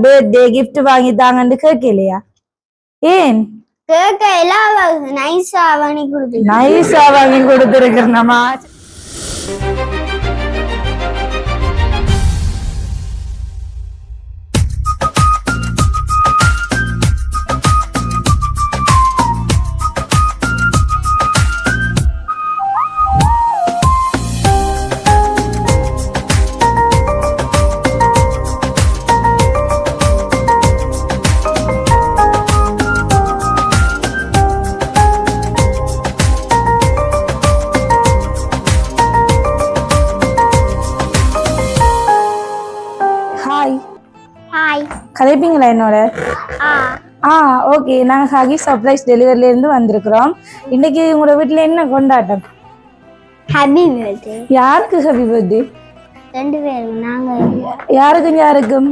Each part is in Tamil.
பர்த்டே கிஃப்ட் வாங்கி தாங்கன்னு கேட்கலையா? ஏன் நைஸா வாங்கி கொடுத்துருக்கிறோமா? கதைப்பீங்களா என்னோட? ஓகே. நாங்கள் ஹகி சர்ப்ரைஸ் டெலிவரில இருந்து வந்திருக்கிறோம். இன்னைக்கு உங்களோட வீட்டில் என்ன கொண்டாட்டம்? Happy birthday. யாருக்கு ஹாப்பி பர்த்டே? ரெண்டு பேரும். நாங்க யாருக்கும்?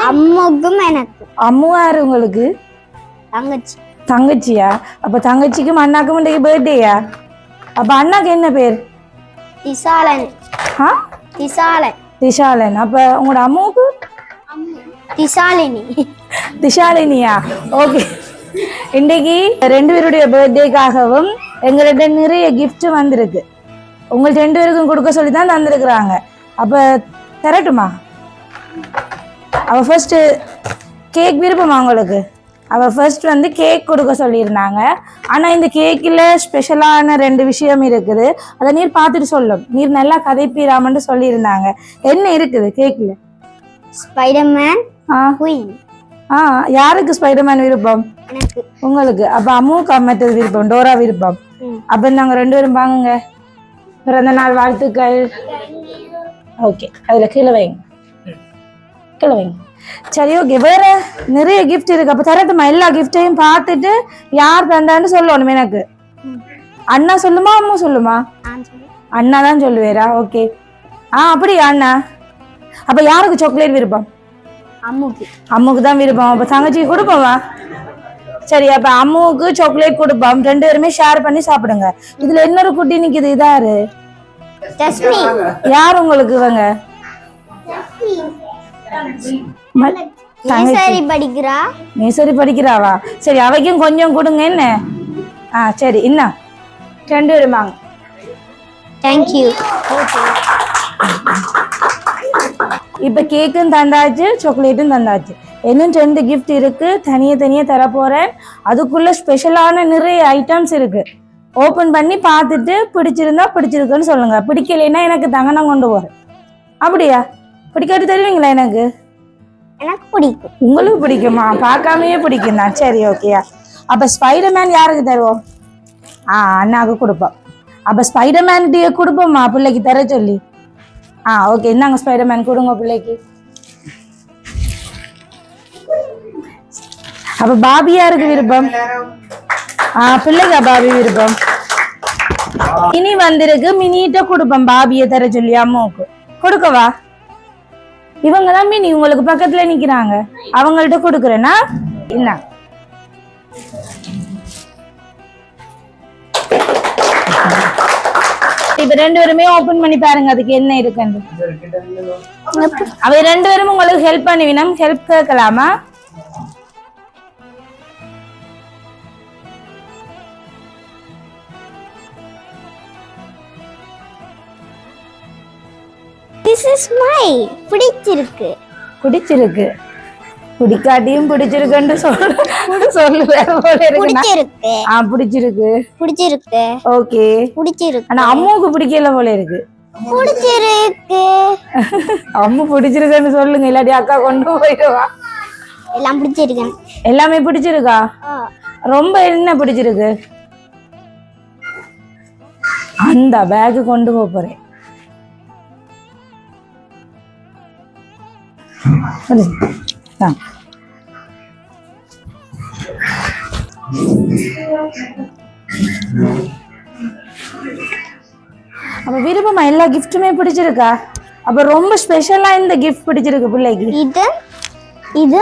அம்முக்கும் எனக்கும். அம்மு யாரு உங்களுக்கு? தங்கச்சி. தங்கச்சியா? அப்ப தங்கச்சிக்கும் அண்ணாக்கும் இன்னைக்கு பர்த்டேயா? அப்ப அண்ணாக்கு என்ன பேர்? திசாலன். திசாலன். அப்ப உங்களோட அம்முக்கு? திசாலினியா? ஓகே. இன்னைக்கு ரெண்டு பேருடைய பர்த்டேக்காகவும் எங்கள்கிட்ட நிறைய கிஃப்ட் வந்திருக்கு. உங்களுக்கு ரெண்டு பேருக்கும் கொடுக்க சொல்லி தான் தந்திருக்கிறாங்க. அப்ப தரட்டுமா? அவ ஃபர்ஸ்ட் கேக் விருப்பமா உங்களுக்கு? அவ ஃபர்ஸ்ட் வந்து கேக் கொடுக்க சொல்லியிருந்தாங்க. ஆனா இந்த கேக்கில் ஸ்பெஷலான ரெண்டு விஷயம் இருக்குது. அதை நீர் பார்த்துட்டு சொல்லும். நீர் நல்லா கதைப்பீராமன்னு சொல்லியிருந்தாங்க. என்ன இருக்குது கேக்ல? ஸ்பைடர்மேன். யாருக்கு ஸ்பைடர்மேன் விருப்பம்? உங்களுக்கு. அப்ப அம்முக்கு அம்மத்தது விருப்பம், டோரா விருப்பம். அப்ப நாங்க ரெண்டு பேரும் வாங்குங்க. பிறந்த நாள் வாழ்த்துக்கள். ஓகே, அதுல கீழே வைங்க. சரி, ஓகே. வேற நிறைய கிஃப்ட் இருக்கு. அப்ப தரட்டுமா? எல்லா கிஃப்டையும் பார்த்துட்டு யார் தந்தான்னு சொல்லணும் எனக்கு. அண்ணா சொல்லுமா அம்மு சொல்லுமா? அண்ணா தான் சொல்லுவேரா? ஓகே. அப்படியா அண்ணா? அப்ப யாருக்கு சாக்லேட் விருப்பம்? அம்முக்கு தான் விருப்பம். அப்ப தங்கச்சிக்கு கொடுப்போமா? சரி, அப்ப அம்முக்கு சாக்லேட் கொடுப்போம். ரெண்டு பேருமே ஷேர் பண்ணி சாப்பிடுங்க. இதுல இன்னொரு குட்டி நிக்குது. இதாரு? யார் உங்களுக்கு? இவங்க நேசரி படிக்கிறாவா? சரி, அவைக்கும் கொஞ்சம் கொடுங்க. என்ன? சரி, என்ன ரெண்டு பேரும் வாங்க. தேங்க்யூ. இப்ப கேக்கும் தந்தாச்சு, சாக்லேட்டும் தந்தாச்சு. இன்னும் ரெண்டு கிஃப்ட் இருக்கு. தனியா தர போறேன். அதுக்குள்ள ஸ்பெஷலான நிறைய ஐட்டம்ஸ் இருக்கு. ஓபன் பண்ணி பார்த்துட்டு பிடிச்சிருந்தா பிடிச்சிருக்குன்னு சொல்லுங்க. பிடிக்கலைன்னா எனக்கு தாங்க, நான் கொண்டு போறேன். அப்படியா? பிடிக்காது தருவீங்களா? எனக்கு பிடிக்கும். உங்களுக்கு பிடிக்குமா? பார்க்காமயே பிடிக்கும் தான். சரி, ஓகேயா. அப்ப ஸ்பைடர்மேன் யாருக்கு தருவோம்? அண்ணாவுக்கு கொடுப்போம். அப்ப ஸ்பைடர்மேன் கொடுப்போமா பிள்ளைக்கு தர சொல்லி? ஓகே. இந்தாங்க ஸ்பைடர்மேன் கொடுங்க பிள்ளைக்கு. அப்ப பாபி யாருக்கு விருப்பம்? பிள்ளைக்கா பாபி விருப்பம்? மினி வந்திருக்கு. மினிட்ட கொடுப்போம். பாபியை தர சொல்லி அம்மாவுக்கு கொடுக்கவா? இவங்கதான் மினி உங்களுக்கு பக்கத்துல நிக்கிறாங்க. அவங்கள்ட்ட கொடுக்குறேன்னா என்ன? இப்ப ரெண்டு பேருமே ஓபன் பண்ணி பாருங்க, அதுக்கு என்ன இருக்குன்னு. அவை ரெண்டு பேரும் உங்களுக்கு ஹெல்ப் பண்ணுவீனா? ஹெல்ப் கேட்கலாமா? பிடிச்சிருக்கு. பிடிக்காட்டியும் பிடிச்சிருக்குன்னு சொல்லு. வேற போல பிடிச்சிருக்கு. ஓகே, பிடிச்சிருக்கு. ஆனா அம்முக்கு பிடிக்கல போல இருக்கு. அம்மு பிடிச்சிருக்குன்னு சொல்லுங்க, இல்லாட்டி அக்கா கொண்டு போயிடுவா. எல்லாம் பிடிச்சிருக்கு. எல்லாமே பிடிச்சிருக்கா? ரொம்ப என்ன பிடிச்சிருக்கு? அந்த பேக் கொண்டு போறேன். அப்ப விருப்பமா? எல்லா கிஃப்ட்டுமே பிடிச்சிருக்கா? அப்ப ரொம்ப ஸ்பெஷலா இந்த கிஃப்ட் பிடிச்சிருக்கு பிள்ளைக்கு. இது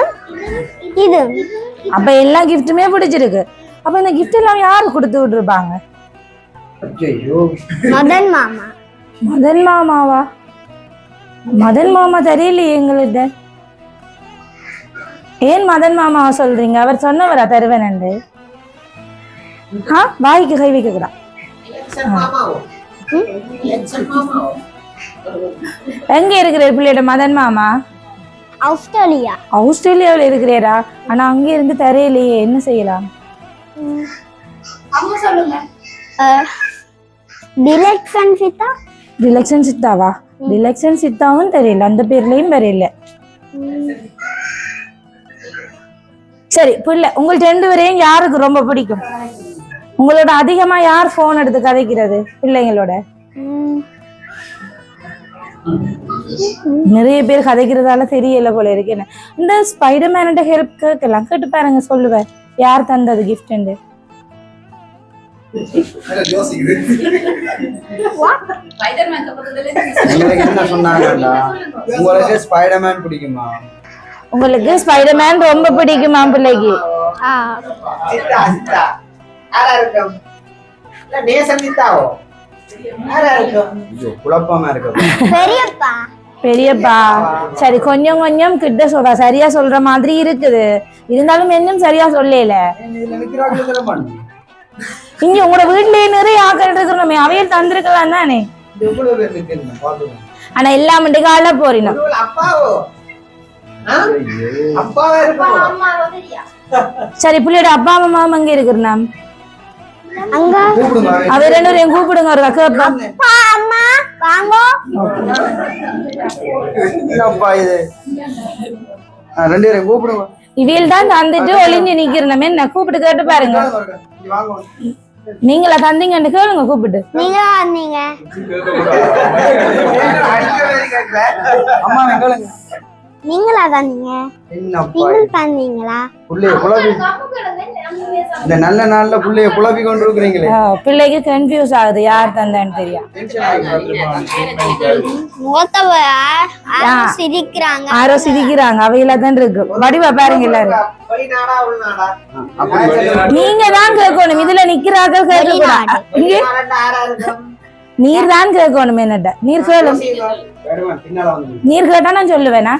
அப்ப எல்லா கிஃப்ட்டுமே பிடிச்சிருக்கு. அப்ப இந்த கிஃப்ட் எல்லாம் யாரு கொடுத்து விட்டுருப்பாங்க? மதன் மாமா. மதன் மாமா தெரியலையே எங்கள்கிட்ட. ஏன் மதன் மாமாவை சொல்றீங்க? அவர் சொன்னவரா தருவேன். வாய்க்கு கை வைக்க கூடாது. எங்க இருக்கிறார் பிள்ளையோட மதன் மாமா? ஆஸ்திரேலியா. ஆஸ்திரேலியாவில் இருக்கிறாரா? ஆனா அங்க இருந்து தரையிலேயே என்ன செய்யலாம்? டிலெக்ஷன் சித்தா. டிலெக்ஷன் சித்தாவா? டிலெக்ஷன் சித்தாவும் தெரியல, அந்த பேர்லயும் தெரியல. சரி பிள்ளை, உங்களுக்கு 2 பேரையும் யாருக்கு ரொம்ப பிடிக்கும்? உங்களோட அதிகமா யார் போன் எடுத்து கதைக்கிறது பிள்ளைங்களோட? நிறைய பேர் கதைக்கிறதால தெரியல போல இருக்கு. இந்த ஸ்பைடர்மேனோட ஹெல்ப் கேட்கலாம், கேட்டு பாருங்க, சொல்லுவேன் யார் தந்தது கிஃப்ட். உங்களுக்கு ஸ்பைடர்மேன் ரொம்ப பிடிக்குமா பிள்ளைக்கு? பெரியப்பா. சரி கொஞ்சம் கொஞ்சம் கிட்ட சொல்ற, சரியா சொல்ற மாதிரி இருக்குது, இருந்தாலும் இன்னும் சரியா சொல்லல. இங்க உங்களோட வீட்லயே நிறைய ஆக்கள் இருக்கிறோமே, அவையில் தந்திருக்கலாம் தானே. ஆனா எல்லாம் கால போறீங்க. சரி பிள்ளையோட அப்பா அம்மா அங்க இருக்கிறா? அவர் 2 பேரையும் கூப்பிடுங்க. ஒரு இவியல் தான் தந்துட்டு ஒளிஞ்சு நிக்கிறோமே, என்ன கூப்பிட்டு கேட்டு பாருங்க. நீங்களா தந்தீங்கன்னு கேளுங்க கூப்பிட்டு. நீங்களா தந்தீங்க? நீங்க தந்தீங்களா? புள்ளைய குழப்பி, இந்த நல்ல நாள்ல புள்ளைய குழப்பி கொண்டு இருக்கீங்களே. பிள்ளைக்கு கன்ஃபியூஸ் ஆகுது யார் தந்தான்னு தெரியும். யாரோ சிரிக்கிறாங்க, அவையில தான் இருக்கு. வடிவா பாருங்க எல்லாரும். நீங்க தான் கேட்கணும், இதுல நிக்கிறார்கள் கேட்க. நீர் தான் கேட்கணும். என்னட்ட நீர் கேளு. நீர் கேட்டா நான் சொல்லுவேனா?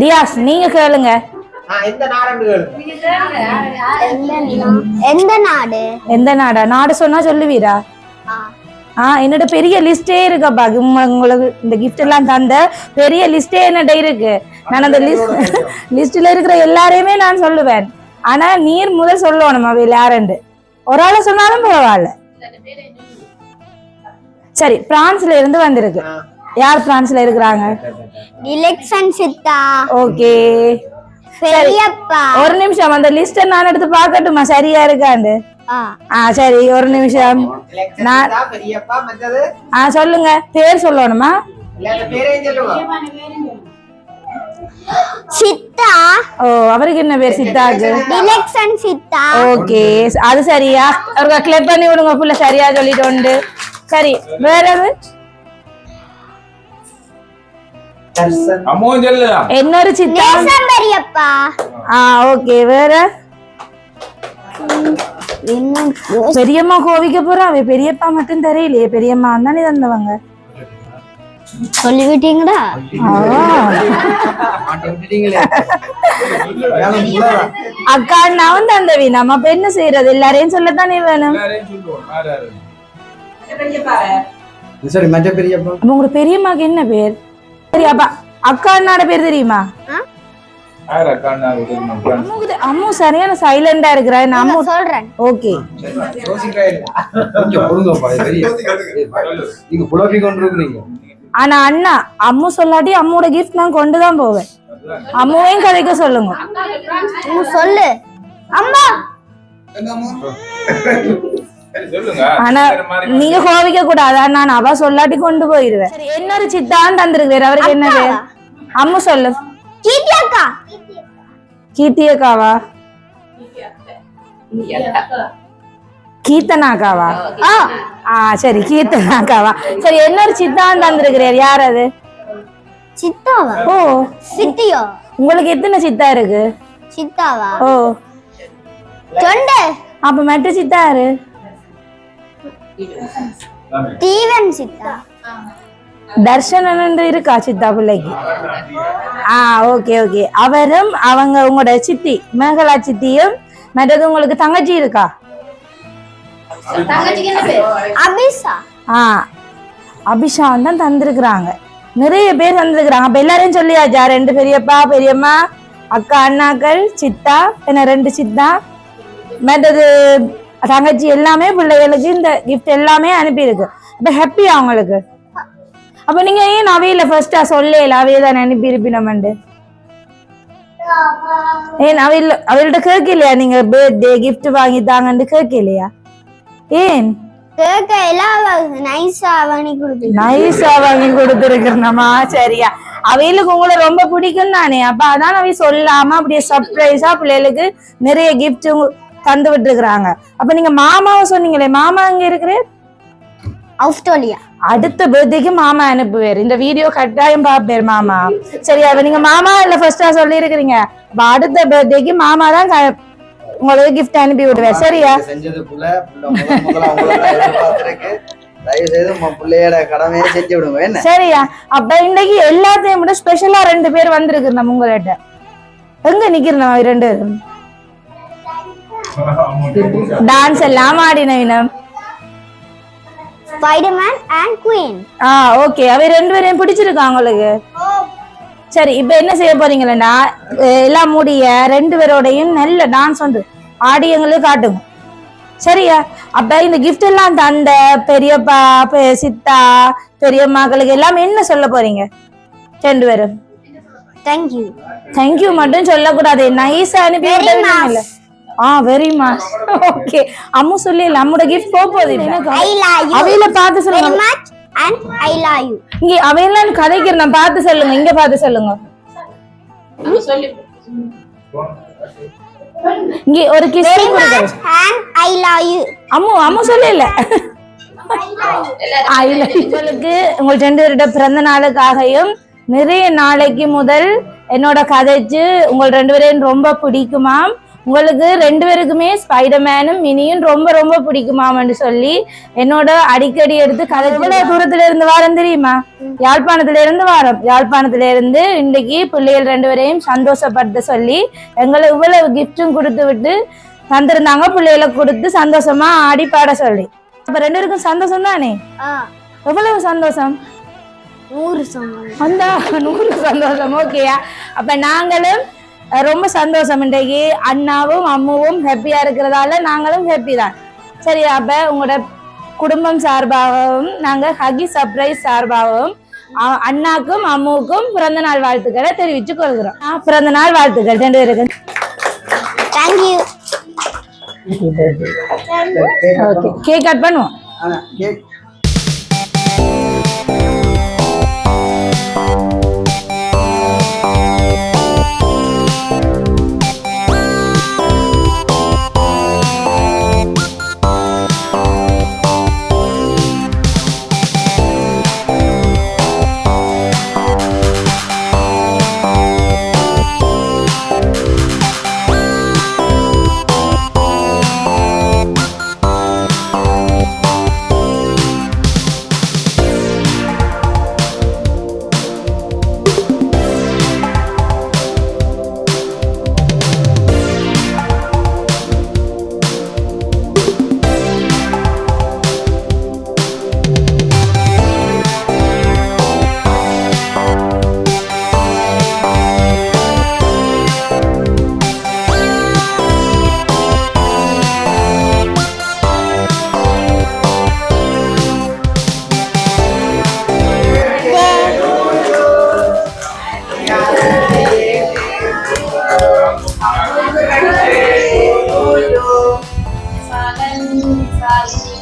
தியாஸ் நீங்க கேளுங்க. எந்த நாடா? நாடு சொன்னா சொல்லுவீரா? என்னோட பெரிய லிஸ்டே இருக்கப்பா. உங்களுக்கு இந்த கிஃப்ட் எல்லாம் தந்த பெரிய லிஸ்டே என்னட்ட இருக்கு. நான் அந்த லிஸ்ட்ல இருக்கிற எல்லாரையுமே நான் சொல்லுவேன். ஆனா நீர் முதல் சொல்லணும் அவையில் யாருண்டு. ஒரு ஆளை சொன்னாலும் பரவாயில்ல. சரி, பிரான்ஸ்ல இருந்து வந்திருக்கு. யார் பிரான்ஸ்ல இருக்கிறாங்க? டிலெக்ஷன் சித்தா. ஓகே, பெரியப்பா. ஒரு நிமிஷம் அந்த லிஸ்ட் நான் எடுத்து பார்க்கட்டுமா சரியா இருக்காண்டு? சரி ஒரு நிமிஷம். நான் சொல்லுங்க, பேர் சொல்லணுமா? சித்தா. ஓ, அவருக்கு என்ன பேர்? சித்தாக்கு டிலெக்ஷன் சித்தா. ஓகே, அது சரியா? அவருக்கு கிளிப் பண்ணி விடுங்க, புள்ள சரியா சொல்லிட்டு உண்டு. சரி, வேற இன்னொரு சித்தா. பெரியப்பா. ஓகே, வேற பெரியம்மா கோவிக்க போறாவே. பெரியப்பா மட்டும் தெரியலையே, பெரியம்மா தானே தந்தவங்க. சொல்லிவிட்டீங்களா? அக்கா நான் தந்தவி. நம்ம அப்ப என்ன செய்யறது? எல்லாரையும் சொல்லத்தானே வேணும். உங்களோட பெரியம்மாக்கு என்ன பேர்? பெரியப்பா அக்கா அண்ணாட பேர் தெரியுமா? அம்மு சரியான சைலண்டா இருக்கிறா. நான் சொல்றேன். ஓகே, ஆனா அண்ணா அம்மு சொல்லாட்டி அம்மோட கிஃப்ட் நான் கொண்டுதான் போவேன். அம்முவையும் கதைக்க சொல்லுங்க. சொல்லு அம்மா. ஆனா நீங்க கோவிக்க கூடாதா? நான் அவ சொல்லாட்டி கொண்டு போயிருவேன். இன்னொரு சித்தான் தந்திருக்கிறேன். அவருக்கு என்ன பேர்? அம்மு சொல்லு. கீர்த்தி அக்கா. கீர்த்தி அக்காவா? கீர்த்தனாக்காவா? சரி, கீர்த்தனாக்காவா? சரி, இன்னொரு சித்தான் தந்திருக்கிறார். யார் அது? சித்தாவா? ஓ, சித்தியோ? உங்களுக்கு எத்தனை சித்தா இருக்கு? சித்தாவா? ஓ, தொண்டை. அப்ப மற்ற சித்தா யாரு? தீவன் சித்தா. தர்ஷனன் இருக்கா சித்தா பிள்ளைக்கு? Okay okay. அவரும் அவங்க உங்களோட சித்தி மேகலா சித்தியும், மற்றது உங்களுக்கு தங்கச்சி இருக்கா? அபிஷா. அபிஷான் தான் தந்திருக்கிறாங்க. நிறைய பேர் தந்திருக்கிறாங்க. அப்ப எல்லாரையும் சொல்லியாச்சா? 2 பெரியப்பா பெரியம்மா அக்கா அண்ணாக்கள் சித்தா என்ன 2 சித்தா மற்றது தங்கச்சி எல்லாமே பிள்ளைகளுக்கு இந்த கிஃப்ட் எல்லாமே அனுப்பியிருக்கு. அப்ப ஹாப்பியா அவங்களுக்கு? அப்ப நீங்க ஏன் அவையில ஃபர்ஸ்டா சொல்லல? அவைய தான் அனுப்பி இருப்பினோம்ண்டு. ஏன் அவையில்ட்ட கேட்கலையா? நீங்க பர்த்டே கிஃப்ட் வாங்கி தாங்கன்னு கேட்கலையா? ஏன் கேக்க எல்லாம் நைஸா வாங்கி கொடுத்துருக்கணுமா? சரியா, அவைகளுக்கு உங்களை ரொம்ப பிடிக்கும் தானே. அப்ப அதான் அவை சொல்லாம அப்படியே சர்ப்ரைஸா பிள்ளைகளுக்கு நிறைய கிஃப்ட் தந்து விட்டு இருக்கிறாங்க. அப்ப நீங்க மாமாவை சொன்னீங்களே, மாமா அங்க இருக்கிற ஆஸ்திரேலியா. அடுத்த பர்த்டேக்கு மாமா அனுப்புவார். இந்த வீடியோ கட்டாயம் பாப்பேர் மாமா. சரியா, நீங்க மாமா இல்ல ஃபர்ஸ்டா சொல்லி இருக்கிறீங்க. அப்ப அடுத்த பர்த்டேக்கு மாமா தான் உங்களுக்கு கிஃப்ட் அனுப்பி விடுவேன். சரியா, செஞ்சதுக்குள்ள பிள்ளையோட கடமையை செஞ்சு விடுங்க என்ன? சரியா. அப்ப இன்னைக்கு எல்லாத்தையும் விட ஸ்பெஷலா 2 பேர் வந்திருக்கு நம்ம உங்கள்கிட்ட. எங்க நிக்கிறோம் 2 டான்ஸ் எல்லாம் ஆடினவினம். Spiderman and queen. ஓகே, அவை 2 பேரையும் பிடிச்சிருக்காங்க உங்களுக்கு? சரி, இப்ப என்ன செய்ய போறீங்களா? எல்லாம் முடிய 2 பேரோடையும் நல்ல டான்ஸ் வந்து ஆடி எங்களுக்கு காட்டுங்க. சரியா, அப்ப இந்த கிஃப்ட் எல்லாம் தந்த பெரியப்பா சித்தா பெரியம்மாக்களுக்கு எல்லாம் என்ன சொல்ல போறீங்க 2 பேரும்? தேங்க்யூ. தேங்க்யூ மட்டும் சொல்லக்கூடாது, நைஸா அனுப்பி விடுவீங்கல்ல. Very much. ஓகே, அம்மு சொல்லல, அம்மோட கிஃப்ட் போகுது. அவையில பார்த்து சொல்லுங்க. And I love you. இங்க அவையெல்லாம் கதைக்கிறேன், நான் பார்த்து சொல்லுங்க. இங்க பார்த்து சொல்லுங்க. இங்க ஒரு கிஸ் கொடுங்க. And I love you. Ammu சொல்லல. உங்களுக்கு உங்க 2 பேரோட பிறந்த நாளுக்காகவும் நிறைய நாளைக்கு முதல் என்னோட கதைச்சு உங்கள் 2 பேரையும் ரொம்ப பிடிக்குமாம். உங்களுக்கு 2 பேருக்குமே ஸ்பைடர்மேனும் மினியும் ரொம்ப ரொம்ப பிடிக்குமான்னு சொல்லி என்னோட அடிக்கடி எடுத்து கதை. எவ்வளவு தூரத்துல இருந்து வாரம் தெரியுமா? யாழ்ப்பாணத்துல இருந்து வாரம். யாழ்ப்பாணத்துல இருந்து இன்னைக்கு பிள்ளைகள் 2 பேரையும் சந்தோஷப்படுத்த சொல்லி எங்களை இவ்வளவு கிஃப்டும் கொடுத்து விட்டு தந்திருந்தாங்க. பிள்ளைகளை கொடுத்து சந்தோஷமா ஆடி பாட சொல்லி. அப்ப 2 பேருக்கும் சந்தோஷம் தானே? எவ்வளவு சந்தோஷம்? 100 சந்தோஷம். அந்த 100 சந்தோஷம். ஓகேயா, அப்ப நாங்களும் ரொம்ப சந்தோஷம். இன்றைக்கு அண்ணாவும் அம்முவும் ஹாப்பியா இருக்கிறதால நாங்களும் ஹாப்பி தான். சரி, அப்ப உங்களோட குடும்பம் சார்பாகவும் நாங்க ஹகி சர்ப்ரைஸ் சார்பாகவும் அண்ணாக்கும் அம்முவுக்கும் பிறந்த நாள் வாழ்த்துக்களை தெரிவிச்சு கொள்கிறோம். பிறந்த நாள் வாழ்த்துக்கள் 2 பேருக்கு. தேங்க்யூ. ஓகே, கேக் கட் பண்ணுவோம்.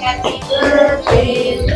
Happy birthday